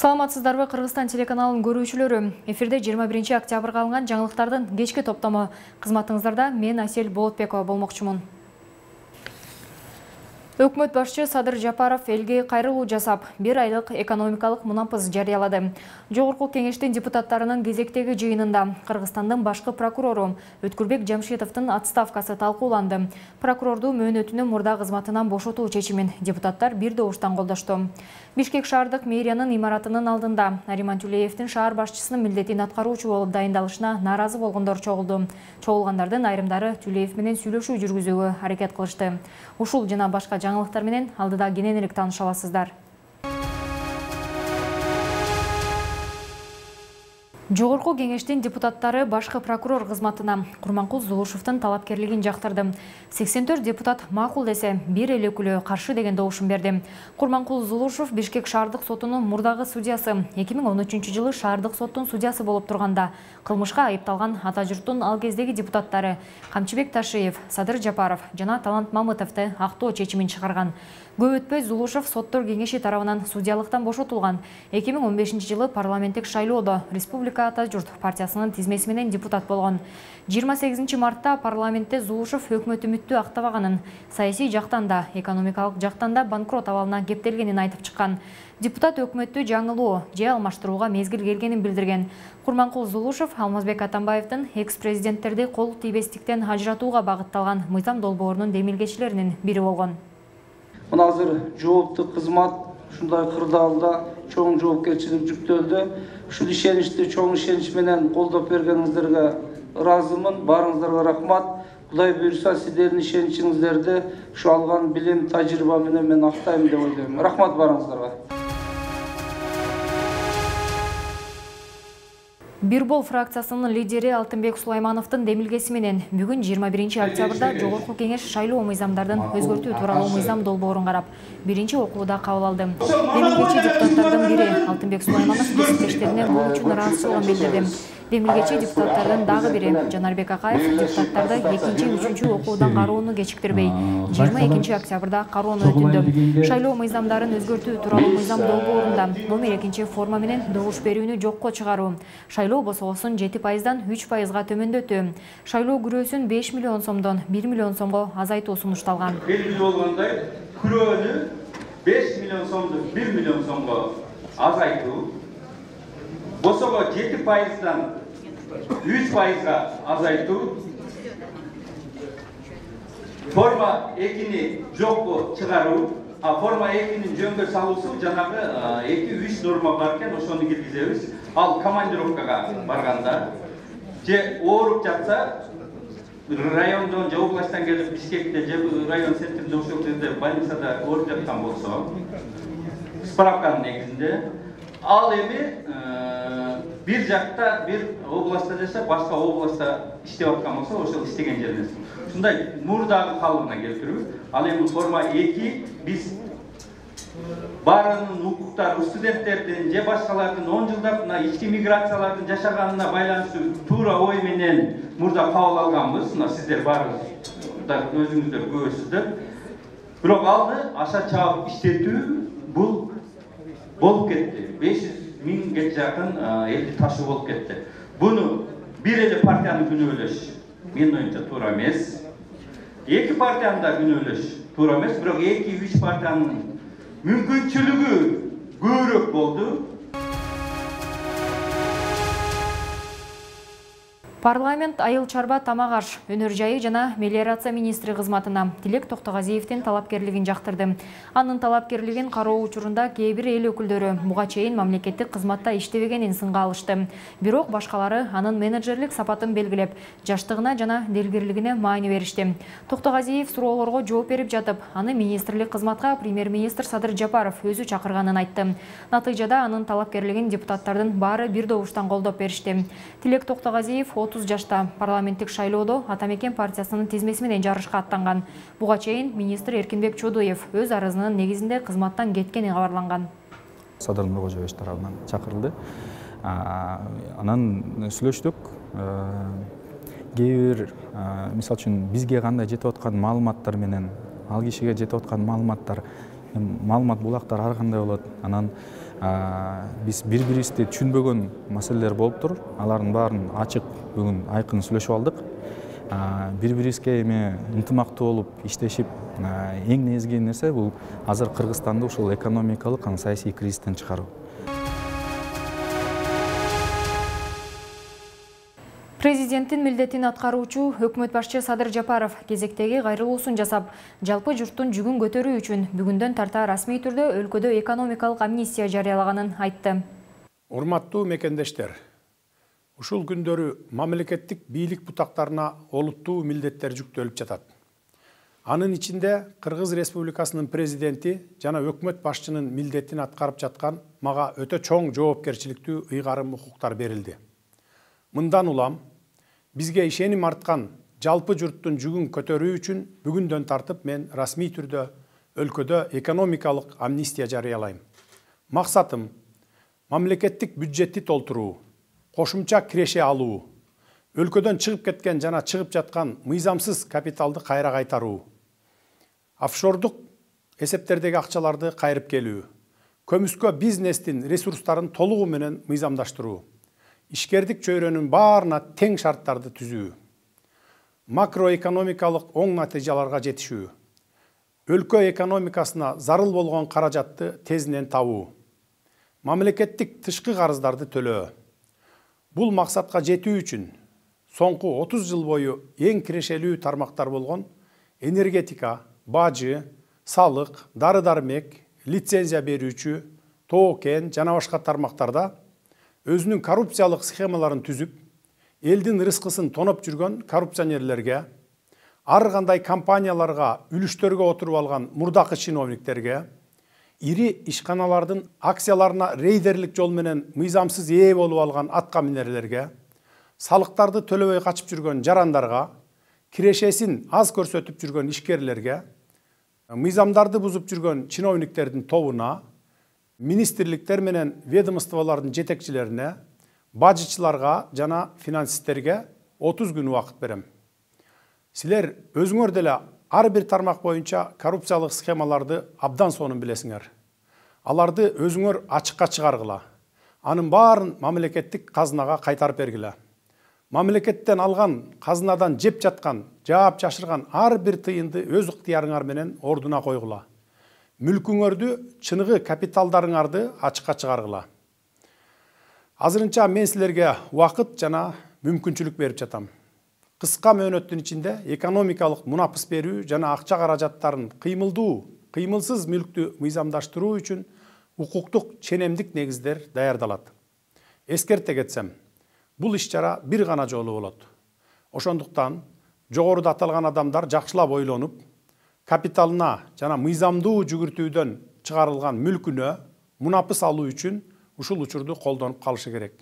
Саламатсыздарбы, Кыргызстан телеканалын көрүүчүлөрү. Эфирде 21 октябрга алынган жаңылыктардын кечки топтому. Кызматыңыздарда мен Асель Болотбекова болмокчумун. Өкмөт башчы Садыр Жапаров элге кайрылуу жасап, 1 айлык экономикалык мунапыз жарыялады. Жогорку кеңештин депутаттарынын кезектеги жыйынында Кыргызстандын башкы прокурору Өткүрбек Жамшитовдун отставкасы талкууланды. Прокурорду мөөнөтүнүн мурда кызматынан бошотуу чечимин депутаттар бир добуштан колдошту. Бишкек шаардык мэриянын имаратынын алдында Нариман Тюлеевдин шаар башчысынын милдетин аткаруучу болуп дайындалышына нааразы болгондор чогулду. Чогулгандардын айрымдары Тюлеев менен сүйлөшүү жүргүзүүгө аракет кылышты. Ушул жана башка жаңылыктар менен алдыда кененирээк тааныша аласыздар. Жогорку кеңештин депутаттары башкы прокурор кызматына Курманкул Зулушевдун талапкерлигин жактырды. 84 депутат макул десе, 1 эл өкүлү каршы деген добушун берди. Курманкул Зулушев Бишкек шаардык сотунун мурдагы судьясы, 2013-жылы шаардык соттун судьясы болуп турганда кылмышка айыпталган ата журттун ал кездеги депутаттары Камчыбек Ташиев, Садыр Жапаров жана Талант Мамытовду актоо чечимин чыгарган. Көп өтпөй Зулушев соттор кеңеши тарабынан судьялыктан бошотулган. 2015-жылы парламенттик шайлоодо Республика Ата журт партиясынын тизмеси менен депутат болгон. 28 мартта парламентте Зулушев өкмөт үмүттүү актабаганын, саясий жактан да, экономикалык жактан да банкрот абалына кептелгенин айтып чыккан. Депутат өкмөттү жаңылоо же алмаштырууга мезгил келгенин билдирген. Курманкул Зулушев Алмазбек Атамбаевдин экс-президенттерди кол тийбестиктен ажыратууга багытталган мыйзам долбоорунун демилгечилеринин бири болгон. Мына азыр жооптуу кызмат ушундай кырдаалда чоң жоопкерчилик жүктөлдү. Ушул ишеничти чоң ишенич менен колдоп бергениңиздерге ыраазымын. Баарыңыздарга рахмат. Кудай буйруса сиздердин ишеничиңиздерди ушу алган билим, тажрыйба менен мен актайм деп ойлойм. Рахмат баарыңыздарга. Бирбол фракциясынын лидери Алтынбек Сулаймановдун демилгеси менен бүгүн 21 октябрда Жогорку кеңеш шайлоо мыйзамдардын өзгөртүү тууралуу мыйзам долбоорун карап, биринчи окууда кабыл алды. Демилгечи депутаттардын бири Алтынбек Сулайманов кесиптештерине бул үчүн ыраазычылыгын билдирди. Демилгечи депутаттардын дагы бири Жанарбек Акаев депутаттарды 2-3 окуудан кароону кечиктирбей 22 октябрда кароону өтүндү. Шайлоо мыйзамдарын өзгөртүү тууралуу мыйзам долбоорунда номер 2 форма менен добуш берүүнү жокко чыгаруу, шайлоо босогосун 7%дан 3%га төмөндөтүү, шайлоо күрөөсүн 5 миллион сомдон 1 миллион сомго азайтуу сунушталган. Белгилүү болгондой, күрөөнү 5 миллион сомдон 1 миллион сомго азайтуу, босого 7%дан 3%га азайтуу, форма 2-ни жокко чыгаруу, форма 2-нин жөнгө салуусу жанагы 2-3 норма бар экен, ошону киргизебиз. Ал командировкага барганда же ооруп жатса, райондон же областтан келип Бишкекте же район центринде ошол жерде больницада ооруп жаткан болсо, справканын негизинде ал эми бир жакта бир областта жашап, башка областта иштеп аткан болсо, ошол иштеген жеринен ушундай мурдагы калыбына келтирүү. Ал эми форма 2 биз баарынын укуктары студенттердин же башкалардын 10 жылдап мына ички миграциялардын жашаганына байланыштуу туура ой менен мурда кабыл алганбыз. Мына сиздер баарыңыздар өзүңүздөр көрөсүздөр. Бирок алды аша чаап иштетүү бул болуп кетти. 500 миңге жакын элди ташуу болуп кетти. Буну бир эле партиянын күнөөлөш менин оюмча туура эмес. 2 партиянын да күнөөлөш туура эмес, бирок 2-3 партиянын мүмкүнчүлүгү көбүрөөк болду. Парламент айыл чарба тамак аш, өнөр жайы жана мелиорация министри кызматына Тилек Токтогазиевдин талапкерлигин жактырды. Анын талапкерлигин кароо учурунда кээ бир эл өкүлдөрү буга чейин мамлекеттик кызматта иштебегенин сынга алышты. Бирок башкалары анын менеджерлик сапатын белгилеп, жаштыгына жана делгирлигине маани беришти. Токтогазиев суроолорго жооп берип жатып, аны министрлик кызматка премьер-министр Садыр Жапаров өзү чакырганын айтты. Натыйжада анын талапкерлигин депутаттардын баары бир добуштан колдоп беришти. Тилек Токтогазиев 30 жашта парламенттик шайлоодо Атамекен партиясынын тизмеси менен жарышка аттанган. Буга чейин министр Эркинбек Чодуев өз арызынын негизинде кызматтан кеткени кабарланган. Садыр Нуркожоевич тарабынан чакырылды. Анан сүйлөштүк. Кээ бир мисалы үчүн бизге кандай жетип аткан маалыматтар менен ал кишиге жетип аткан маалыматтар маалымат булактары ар кандай болот. Анан биз бири-бирибизди түшүнбөгөн маселелер болуп тур. Алардын баарын ачык бүгүн айкын сүйлөшүп алдык. Бири-бирибизге эми ынтымактуу болуп иштешип, эң негизги нерсе бул азыр Кыргызстанды ушул экономикалык, саясий кризистен чыгаруу. Президенттин милдетин аткаруучу өкмөт башчы Садыр Жапаров кезектеги кайрылуусун жасап, жалпы журттун жүгүн көтөрүү үчүн бүгүндөн тарта расмий түрдө өлкөдө экономикалык амнистия жарыялаганын айтты. Урматтуу мекендештер, ушул күндөрү мамлекеттик бийлик бутактарына олуттуу милдеттер жүктөлүп жатат. Анын ичинде Кыргыз Республикасынын президенти жана өкмөт башчынын милдетин аткарып жаткан мага өтө чоң жоопкерчиликтүү ыйгарым укуктар берилди. Мындан улам бизге ишеним арткан жалпы журттун жүгүн көтөрүү үчүн бүгүндөн тартып мен расмий түрдө өлкөдө экономикалык амнистия жарыялайм. Максатым мамлекеттик бюджетти толтуруу, кошумча киреше алуу, өлкөдөн чыгып кеткен жана чыгып жаткан мыйзамсыз капиталды кайра кайтаруу, офшордук эсептердеги акчаларды кайрып келүү, көмүскө бизнестин ресурстарын толугу менен мыйзамдаштыруу, ишкердик чөйрөнүн баарына тең шарттарды түзүү, макроэкономикалык оң натыйжаларга жетишүү, өлкө экономикасына зарыл болгон каражатты тезинен табуу, мамлекеттик тышкы карыздарды төлөө. Бул максатка жетүү үчүн соңку 30 жыл бою эң кирешелүү тармактар болгон энергетика, бажы, салык, дары-дармек, лицензия берүүчү, тоо-кен жана башка тармактарда өзүнүн коррупциялык схемаларын түзүп, элдин рызкысын тоноп жүргөн коррупционерлерге, ар кандай компанияларга үлүштөргө отуруп алган мурдакы чиновниктерге, ири ишканалардын акцияларына рейдерлик жол менен мыйзамсыз ээ болуп алган атка минерлерге, салыктарды төлөбөй качып жүргөн жарандарга, кирешесин аз көрсөтүп жүргөн ишкерлерге, мыйзамдарды бузуп жүргөн чиновниктердин тобуна, министрликтер менен ведомстволордун жетекчилерине, бажычыларга жана финансисттерге 30 күн убакыт берем. Силер өзүңөр деле ар бир тармак боюнча коррупциялык схемаларды абдан сонун билесиңер. Аларды өзүңөр ачыкка чыгаргыла. Анын баарын мамлекеттик казынага кайтарып бергиле. Мамлекеттен алган казынадан жеп жаткан, жаап жашырган ар бир тыйынды өз ыктыярыңар менен ордуна койгула. Мүлкүңөрдү, чыныгы капиталдарыңарды ачыкка чыгаргыла. Азырынча мен силерге убакыт жана мүмкүнчүлүк берип жатам. Кыска мөөнөттүн ичинде экономикалык мунапыс берүү жана акча каражаттарын кыймылдуу, кыймылсыз мүлктү мыйзамдаштыруу үчүн укуктук ченемдик негиздер даярдалат. Эскерте кетсем, бул иш-чара бир гана жолу болот. Ошондуктан жогоруда аталган адамдар жакшылап ойлонуп, капиталына жана мыйзамдуу жүгүртүүдөн чыгарылган мүлкүнө мунапыс алуу үчүн ушул учурду колдонуп калышы керек.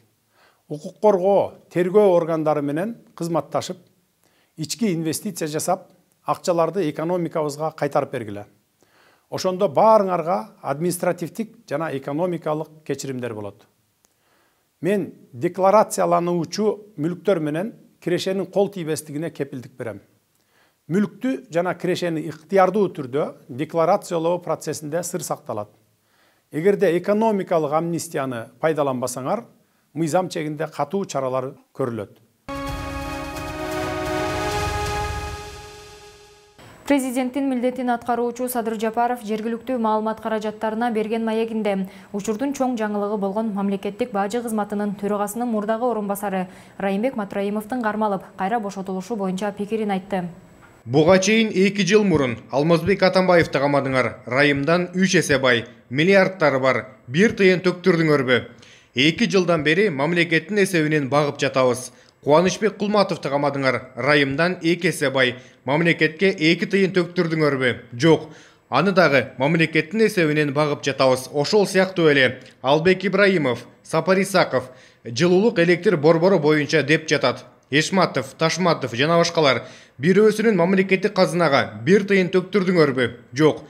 Укук коргоо, тергөө органдары менен кызматташып, ички инвестиция жасап, акчаларды экономикабызга кайтарып бергиле. Ошондо баарыңарга административдик жана экономикалык кечиримдер болот. Мен декларациялануучу мүлктөр менен кирешенин кол тийбестигине кепилдик берем. Мүлктү жана кирешени ыктыярдуу түрдө декларациялоо процессинде сыр сакталат. Эгерде экономикалык амнистияны пайдаланбасаңар, мыйзам чегинде катуу чаралар көрүлөт. Президенттин милдетин аткаруучу Садыр Жапаров жергиликтүү маалымат каражаттарына берген маегинде учурдун чоң жаңылыгы болгон мамлекеттик бажы кызматынын төрагасынын мурдагы орун басары Райымбек Матраимовдун кармалып, кайра бошотулушу боюнча пикирин айтты. Буга чейин 2 жыл мурун Алмазбек Атамбаевди камадыңар. Райымдан 3 эсе бай, миллиардтары бар, 1 тыйын төктүрдүңөрбү. 2 жылдан бери мамлекеттин эсебинен багып жатабыз. Кубанычбек Кулматовду камадыңар. Райымдан 2 эсе бай, мамлекетке 2 тыйын төктүрдүңөрбү? Жок. Аны дагы мамлекеттин эсебинен багып жатабыз. Ошол сыяктуу эле Албек Ибраимов, Сапар Исаков жылуулук электр борбору боюнча деп жатат. Эшматов, Ташматов жана башкалар бирөөсүнүн мамлекеттик казынага 1 тыйын төктүрдүңөрбү? Жок.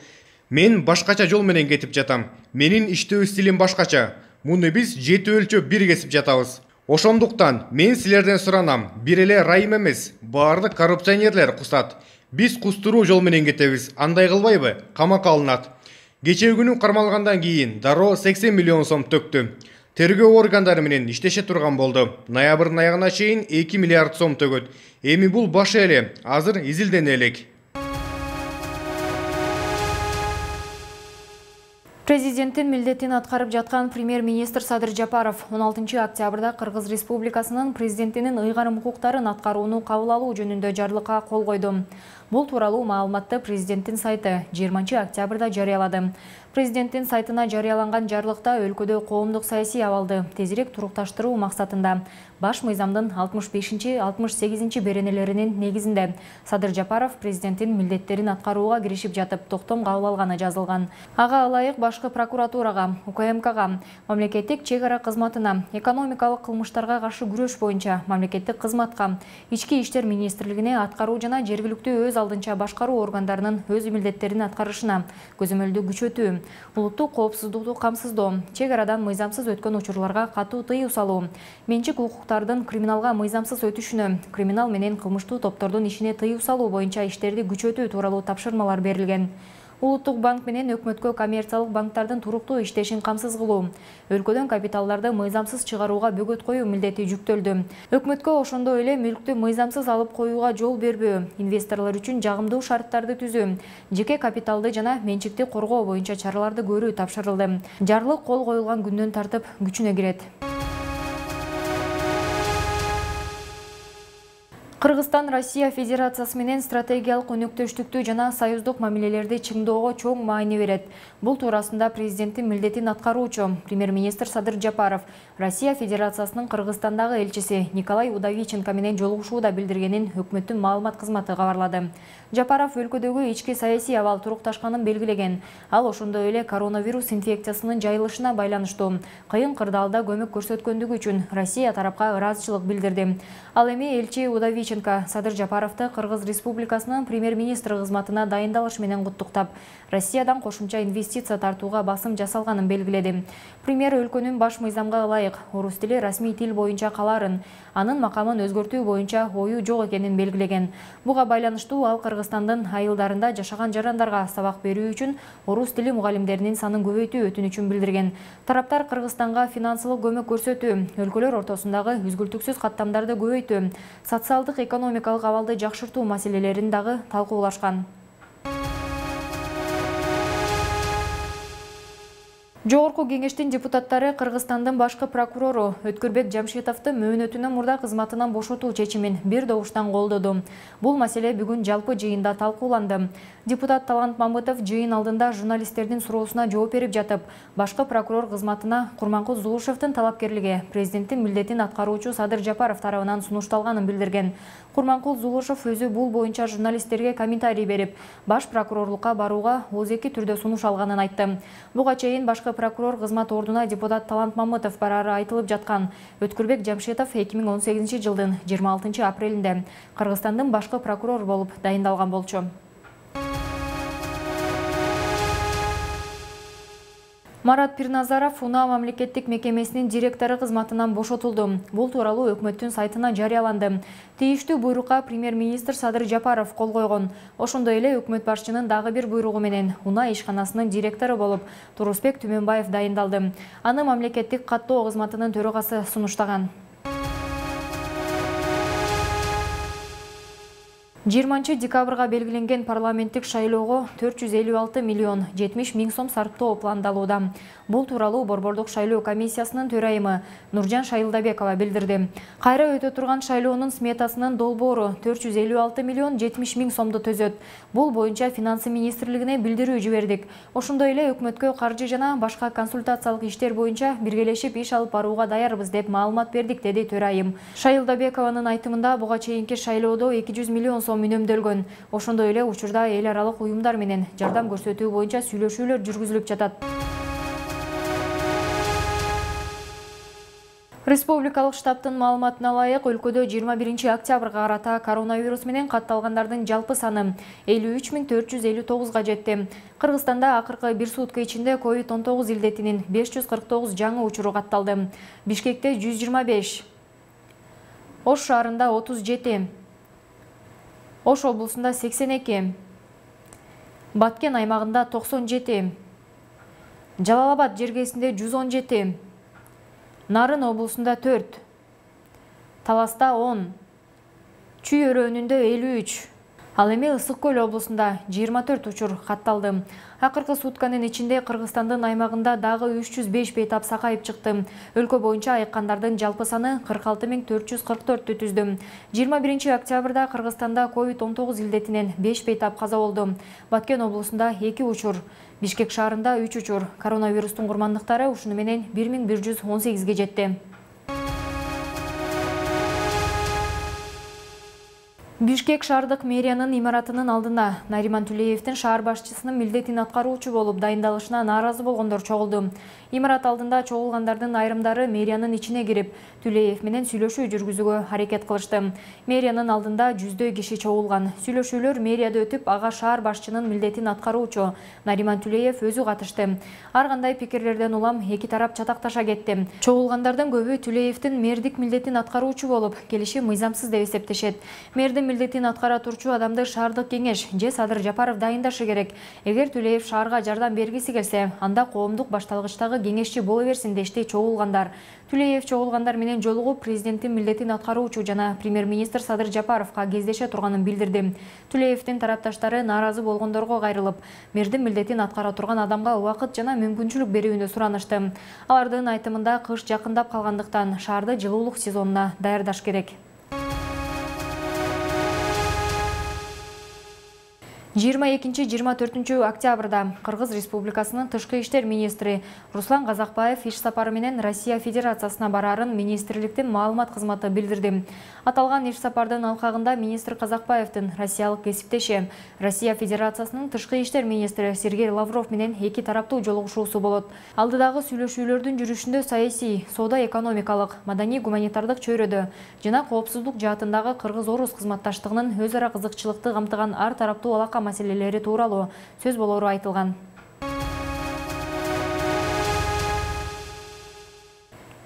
Мен башкача жол менен кетип жатам. Менин иштөө стилим башкача. Муну биз 7 өлчөп бир кесип жатабыз. Ошондуктан мен силерден суранам, бир эле Райым эмес, баардык коррупционерлер кусат. Биз кустуруу жол менен кетебиз. Андай кылбайбы? Камакка алынат. Кечээ күнү кармалгандан кийин дароо 80 миллион сом төктү. Тергөө органдары менен иштеше турган болду. Ноябрдын аягына чейин 2 миллиард сом төгөт. Эми бул башы эле, азыр изилдене элек. Президенттин милдетин аткарып жаткан премьер-министр Садыр Жапаров 16 октябрда Кыргыз Республикасынын президентинин ыйгарым укуктарын аткарууну кабыл алуу жөнүндө жарлыкка кол койду. Бул тууралуу маалыматты президенттин сайты 20 октябрда жарыялады. Президенттин сайтына жарыяланган жарлыкта өлкөдө коомдук саясий абалды тезирээк турукташтыруу максатында баш мыйзамдын 65-68 беренелеринин негизинде Садыр Жапаров президенттин милдеттерин аткарууга киришип жатып токтом кабыл алганы жазылган. Ага ылайык башкы прокуратурага, УКМКга, мамлекеттик чек ара кызматына, экономикалык кылмыштарга каршы күрөш боюнча мамлекеттик кызматка, ички иштер министрлигине аткаруу жана жергиликтүү өз алдынча башкаруу органдарынын өз милдеттерин аткарышына көзөмөлдү күчөтүү, улуттук коопсуздукту камсыздоо, чек арадан мыйзамсыз өткөн учурларга катуу тыюу салуу, менчик укуктардын криминалга мыйзамсыз өтүшүнө, криминал менен кылмыштуу топтордун ишине тыюу салуу боюнча иштерди күчөтүү тууралуу тапшырмалар берилген. Улуттук банк менен өкмөткө коммерциялык банктардын туруктуу иштешин камсыз кылуу, өлкөдөн капиталдарды мыйзамсыз чыгарууга бөгөт коюу милдети жүктөлдү. Өкмөткө ошондой эле мүлктү мыйзамсыз алып коюуга жол бербөө, инвесторлор үчүн жагымдуу шарттарды түзүү, жеке капиталды жана менчикти коргоо боюнча чараларды көрүү тапшырылды. Жарлык кол коюлган күндөн тартып күчүнө кирет. Кыргызстан Россия Федерациясы менен стратегиялык өнөктөштүктү жана союздук мамилелерди чыңдоого чоң маани берет. Бул туурасында президенттин милдетин аткаруучу премьер-министр Садыр Жапаров Россия Федерациясынын Кыргызстандагы элчиси Николай Удовиченко менен жолугушууда билдиргенин өкмөттүн маалымат кызматы кабарлады. Жапаров өлкөдөгү ички саясий абал турукташканын белгилеген. Ал ошондой эле коронавирус инфекциясынын жайылышына байланыштуу кыйын кырдаалда көмөк көрсөткөндүгү үчүн Россия тарапка ыраазычылык билдирди. Ал эми элчи Удовиченко Садыр Жапаровду Кыргыз Республикасынын премьер-министри кызматына дайындалыш менен куттуктап, Россиядан кошумча инвестиция тартууга басым жасалганын белгиледи. Премьер өлкөнүн баш мыйзамга ылайык орус тили расмий тил боюнча калаарын, анын макамын өзгөртүү боюнча ою жок экенин белгилеген. Буга байланыштуу ал Кыргызстандын айылдарында жашаган жарандарга сабак берүү үчүн орус тили мугалимдеринин санын көбөйтүү өтүнүчүн билдирген. Тараптар Кыргызстанга финансылык көмөк көрсөтүү, өлкөлөр ортосундагы үзгүлтүксүз каттамдарды көбөйтүү, социалдык экономикалык абалды жакшыртуу маселелерин дагы талкуулашкан. Жогорку кеңештин депутаттары Кыргызстандын башкы прокурору Өткүрбек Жамшитовду мөөнөтүнөн мурда кызматынан бошотуу чечимин бир добуштан колдоду. Бул маселе бүгүн жалпы жыйында талкууланды. Депутат Талант Мамытов жыйын алдында журналисттердин суроосуна жооп берип жатып, башкы прокурор кызматына Курманкул Зулушевдин талапкерлиги президенттин милдетин аткаруучу Садыр Жапаров тарабынан сунушталганын билдирген. Курманкул Зулушев өзү бул боюнча журналисттерге комментарий берип, баш прокурорлукка барууга ооз-эки түрдө сунуш алганын айтты. Буга чейин башкы прокурор кызмат ордуна депутат Талант Мамытов барары айтылып жаткан. Өткүрбек Жамшитов 2018 жылдын 26 апрелинде Кыргызстандын башкы прокурор болуп дайындалган болчу. Марат Пирназаров УНА мамлекеттик мекемесинин директору кызматынан бошотулду. Бул тууралуу өкмөттүн сайтына жарыяланды. Тийиштүү буйрукка премьер-министр Садыр Жапаров кол койгон. Ошондой эле өкмөт башчынын дагы бир буйругу менен УНА ишканасынын директору болуп Турусбек Түмөнбаев дайындалды. Аны мамлекеттик каттоо кызматынын төрагасы сунуштаган. 20 декабрга белгиленген парламенттик шайлоого 456 миллион 70 миң сом сарптоо пландалууда. Бул тууралуу Борбордук шайлоо комиссиясынын төрайымы Нуржан Шайылдабекова билдирди. Кайра өтө турган шайлоонун сметасынын долбоору 456 миллион 70 миң сомду төзөт. Бул боюнча финансы министрлигине билдирүү жибердик. Ошондой эле өкмөткө каржы жана башка консультациялык иштер боюнча биргелешип иш алып барууга даярбыз деп маалымат бердик, деди төрайым. Шайылдабекованын айтымында буга чейинки шайлоодо 200 миллион сом үнөмдөлгөн. Ошондой эле учурда эл аралык уюмдар менен жардам көрсөтүү боюнча сүйлөшүүлөр жүргүзүлүп жатат. Республикалык штабтын маалыматына ылайык, өлкөдө 21 октябрга карата коронавирус менен катталгандардын жалпы саны 53.459 жетти. Кыргызстанда акыркы бир сутка ичинде COVID-19 илдетинин 549 жаңы учуру катталды. Бишкекте 125, Ош шаарында 37, Ош облусунда 82, Баткен аймагында 97, Жалал Абад жергесинде 117, Нарын облусунда 4, Таласта 10, Чүй өрөөнүндө 53, ал эми Ысык Көл облусунда 24 учур катталды. Акыркы сутканын ичинде Кыргызстандын аймагында дагы 305 бейтап сакайып чыкты. Өлкө боюнча айыккандардын жалпы саны 46444 түздү. 21 октябрда Кыргызстанда COVID-19 илдетинен 5 бейтап каза болду. Баткен облусунда 2 учур, Бишкек шаарында 3 учур. Коронавирустун курмандыктары ушуну менен 1118ге жетти. Бишкек шаардык мэриянын имаратынын алдында Нариман Түлеевдин шаар башчысынын милдетин аткаруучу болуп дайындалышына нааразы болгондор чогулду. Имарат алдында чогулгандардын айрымдары мэриянын ичине кирип, Түлеев менен сүйлөшүү жүргүзүүгө аракет кылышты. Мэриянын алдында жүздөй киши чогулган. Сүйлөшүүлөр мэрияда өтүп, ага шаар башчынын милдетин аткаруучу Нариман Түлеев өзү катышты. Ар кандай пикирлерден улам эки тарап чатакташа кетти. Чогулгандардын көбү Түлеевдин мэрдик милдетин аткаруучу болуп, келишим мыйзамсыз деп эсептешет. Мэрдин милдетин аткара турчу адамды шаардык кеңеш же Садыр Жапаров дайындашы керек. Эгер Түлеев шаарга жардам бергиси келсе, анда коомдук башталгычтагы кеңешчи боло берсин дешти чогулгандар. Түлеев чогулгандар менен жолугуп президенттин милдетин аткаруучу жана премьер-министр Садыр Жапаровга кездеше турганын билдирди. Түлеевдин тарапташтары нааразы болгондорго кайрылып, мэрдин милдетин аткара турган адамга убакыт жана мүмкүнчүлүк берүүнү суранышты. Алардын айтымында кыш жакындап калгандыктан шаарды жылуулук сезонуна даярдаш керек. 22-24 октябрда Кыргыз Республикасынын тышкы иштер министри Руслан Казакбаев иш сапары менен Россия Федерациясына барарын министрликтин маалымат кызматы билдирди. Аталган иш сапардын алкагында министр Казакбаевдин россиялык кесиптеши Россия Федерациясынын тышкы иштер министри Сергей Лавров менен эки тараптуу жолугушуусу болот. Алдыдагы сүйлөшүүлөрдүн жүрүшүндө саясий, соода-экономикалык, маданий-гуманитардык чөйрөдө жана коопсуздук жаатындагы кыргыз-орус кызматташтыгынын өз ара кызыкчылыкты камтыган ар тараптуу алака маселелери тууралуу сөз болору айтылган.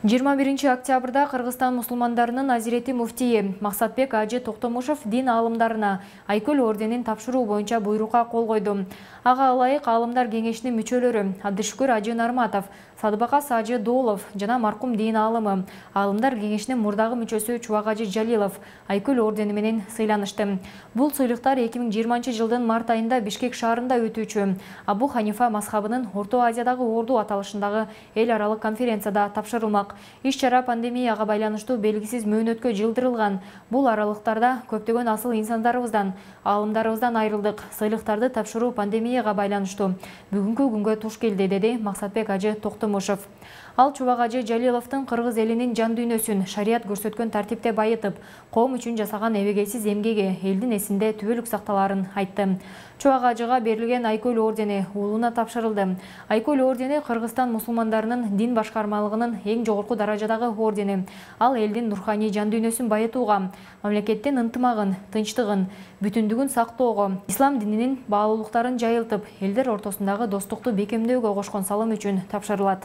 21 октябрда Кыргызстан мусулмандарынын азирети муфтийи Максатбек Ажы Токтомушев дин аалымдарына Айкөл орденин тапшыруу боюнча буйрукка кол койду. Ага ылайык аалымдар кеңешинин мүчөлөрү Абдышүкүр Ажы Нарматов, Садыбакас Ажы Доолов жана маркум дин аалымы аалымдар кеңешинин мурдагы мүчөсү Чубак Ажы Жалилов Айкөл ордени менен сыйланышты. Бул сыйлыктар 2020 жылдын март айында Бишкек шаарында өтүүчү Абу Ханифа мазхабынын Орто Азиядагы орду аталышындагы эл аралык конференцияда тапшырылмак. Иш-чара пандемияга байланыштуу белгисиз мөөнөткө жылдырылган. Бул аралыктарда көптөгөн асыл инсандарыбыздан, аалымдарыбыздан айрылдык. Сыйлыктарды тапшыруу пандемияга байланыштуу бүгүнкү күнгө туш келди, деди Максатбек Ажы Токтомушев. Ал Чубак Ажы Жалиловдун кыргыз элинин жан дүйнөсүн шарият көрсөткөн тартипте байытып, коом үчүн жасаган эбегейсиз эмгеги элдин эсинде түбөлүк сакталарын айтты. Чубак Ажыга берилген Айкөл ордени уулуна тапшырылды. Айкөл ордени Кыргызстан мусулмандарынын дин башкармалыгынын эң жогорку даражадагы ордени. Ал элдин руханий жан дүйнөсүн байытууга, мамлекеттин ынтымагын, тынчтыгын, бүтүндүгүн сактоого, ислам дининин баалуулуктарын жайылтып, элдер ортосундагы достукту бекемдөөгө кошкон салым үчүн тапшырылат.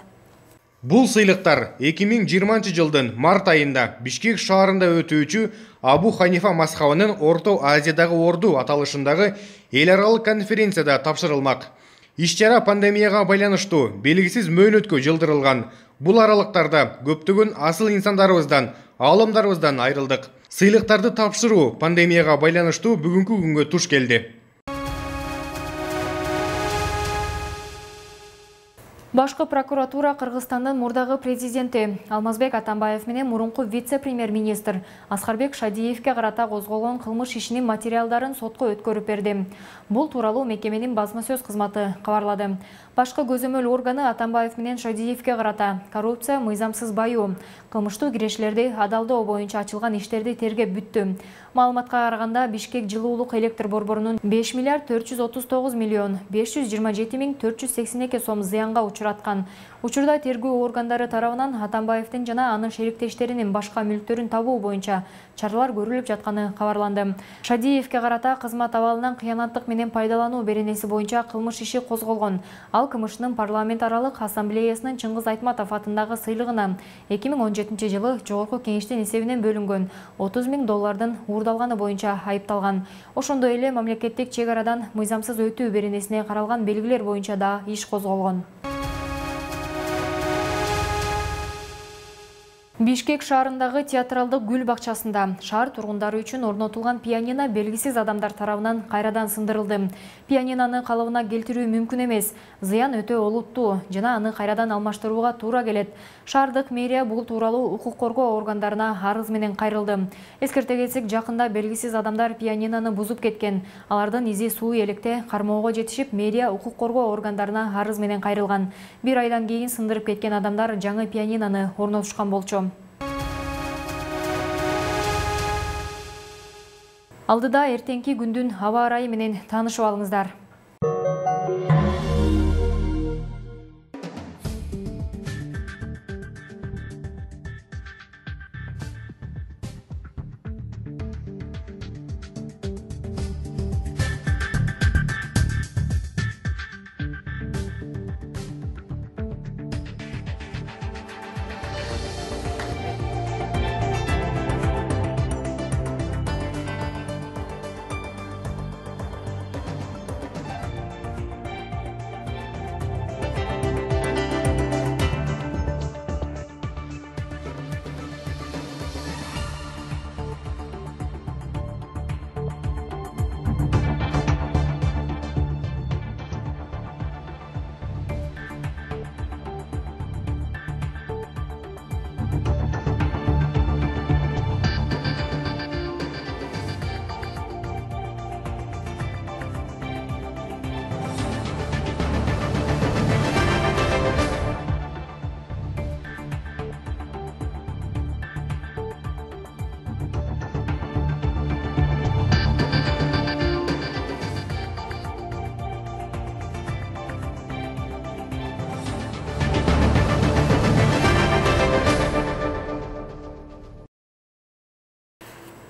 Бул сыйлыктар 2020 жылдын март айында Бишкек шаарында өтүүчү Абу Ханифа мазхабынын Орто Азиядагы орду аталышындагы эл аралык конференцияда тапшырылмак. Иш-чара пандемияга байланыштуу белгисиз мөөнөткө жылдырылган. Бул аралыктарда көптөгөн асыл инсандарыбыздан, аалымдарыбыздан айрылдык. Сыйлыктарды тапшыруу пандемияга байланыштуу бүгүнкү күнгө туш келди. Башкы прокуратура Кыргызстандын мурдагы президенти Алмазбек Атамбаев менен мурунку вице-премьер-министр Аскарбек Шадиевке карата козголгон кылмыш ишинин материалдарын сотко өткөрүп берди. Бул тууралуу мекеменин басма сөз кызматы кабарлады. Башкы көзөмөл органы Атамбаев менен Шадиевке карата коррупция, мыйзамсыз байоо, кылмыштуу кирешилерди адалдоо боюнча ачылган иштерди тергеп бүттү. Маалыматка караганда Бишкек жылуулук электр борборунун 5 миллиард 439 миллион 527 миң 482 сом зыянга учураткан. Учурда тергөө органдары тарабынан Атамбаевдин жана анын шериктештеринин башка мүлктөрүн табуу боюнча чаралар көрүлүп жатканы кабарланды. Шадиевке карата кызмат абалынан кыянаттык менен пайдалануу беренеси боюнча кылмыш иши козголгон. Ал КМШнын парламент аралык ассамблеясынын Чыңгыз Айтматов атындагы сыйлыгына 2017 жылы жогорку кеңештин эсебинен бөлүнгөн 30 миң доллардын уурдалганы боюнча айыпталган. Ошондой эле мамлекеттик чек арадан мыйзамсыз өтүү беренесине каралган белгилер боюнча да иш козголгон. Бишкек шаарындагы театралдык гүл бакчасында шаар тургундары үчүн орнотулган пианино белгисиз адамдар тарабынан кайрадан сындырылды. Пианиноны калыбына келтирүү мүмкүн эмес, зыян өтө олуттуу жана аны кайрадан алмаштырууга туура келет. Шаардык мэрия бул тууралуу укук коргоо органдарына арыз менен кайрылды. Эскерте кетсек, жакында белгисиз адамдар пианиноны бузуп кеткен. Алардын изи суу электе кармоого жетишип, мэрия укук коргоо органдарына арыз менен кайрылган. Бир айдан кийин сындырып кеткен адамдар жаңы пианиноны орнотушкан болчу. Алдыда эртеңки күндүн аба ырайы менен таанышып алыңыздар.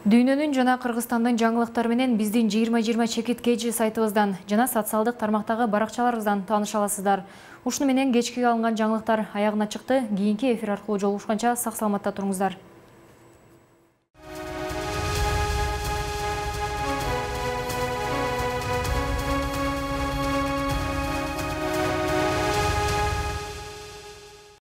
Дүйнөнүн жана Кыргызстандын жаңылыктары менен биздин 2020 чекит KG сайтыбыздан жана социалдык тармактагы баракчаларыбыздан тааныша аласыздар. Ушуну менен кечки алынган жаңылыктар аягына чыкты. Кийинки эфир аркылуу жолугушканча сак саламатта туруңуздар.